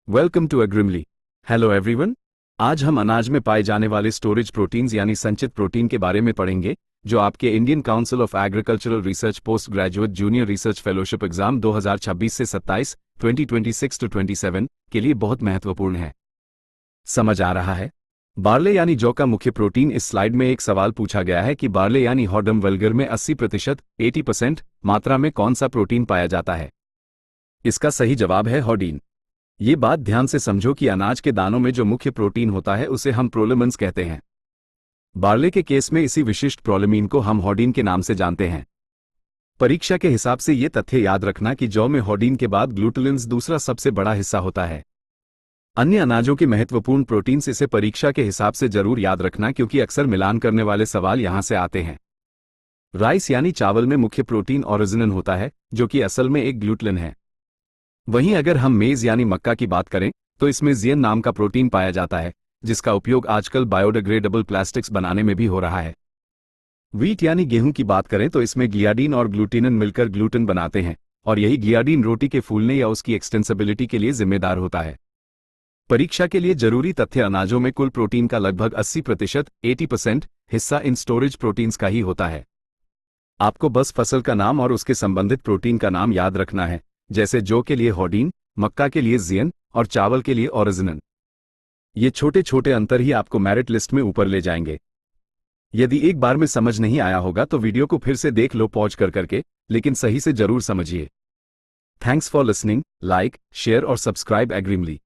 Welcome to एग्रिमली। Hello everyone. आज हम अनाज में पाए जाने वाले स्टोरेज प्रोटीन्स यानी संचित प्रोटीन के बारे में पढ़ेंगे, जो आपके Indian council of agricultural research post graduate junior research fellowship exam 2026 से 27 2026 टू 27 के लिए बहुत महत्वपूर्ण है। समझ आ रहा है? बार्ले यानी जौ का मुख्य प्रोटीन। इस स्लाइड में एक सवाल पूछा गया है कि बार्ले यानी हॉडम वल्गर में 80% 80% मात्रा में कौन सा प्रोटीन पाया जाता है। इसका सही जवाब है हॉडीन। ये बात ध्यान से समझो कि अनाज के दानों में जो मुख्य प्रोटीन होता है उसे हम प्रोलेमिन्स कहते हैं। बार्ले के केस में इसी विशिष्ट प्रोलेमिन को हम हॉडीन के नाम से जानते हैं। परीक्षा के हिसाब से ये तथ्य याद रखना कि जौ में हॉडीन के बाद ग्लूटेलिन्स दूसरा सबसे बड़ा हिस्सा होता है। अन्य अनाजों के महत्वपूर्ण प्रोटीन्स इसे परीक्षा के हिसाब से जरूर याद रखना, क्योंकि अक्सर मिलान करने वाले सवाल यहां से आते हैं। राइस यानी चावल में मुख्य प्रोटीन ऑरिजिनन होता है, जो कि असल में एक ग्लूटेलिन है। वहीं अगर हम मेज यानी मक्का की बात करें तो इसमें जियन नाम का प्रोटीन पाया जाता है, जिसका उपयोग आजकल बायोडिग्रेडेबल प्लास्टिक्स बनाने में भी हो रहा है। व्हीट यानी गेहूं की बात करें तो इसमें गियाडीन और ग्लूटिनन मिलकर ग्लूटेन बनाते हैं, और यही गियाडीन रोटी के फूलने या उसकी एक्सटेंसिबिलिटी के लिए जिम्मेदार होता है। परीक्षा के लिए जरूरी तथ्य अनाजों में कुल प्रोटीन का लगभग 80% 80% हिस्सा इन स्टोरेज प्रोटीन्स का ही होता है। आपको बस फसल का नाम और उसके संबंधित प्रोटीन का नाम याद रखना है, जैसे जौ के लिए हॉडीन, मक्का के लिए जियन और चावल के लिए ऑरिजिनन। ये छोटे छोटे अंतर ही आपको मेरिट लिस्ट में ऊपर ले जाएंगे। यदि एक बार में समझ नहीं आया होगा तो वीडियो को फिर से देख लो पॉज करके, लेकिन सही से जरूर समझिए। Thanks for listening. Like, share और सब्सक्राइब एग्रीमली।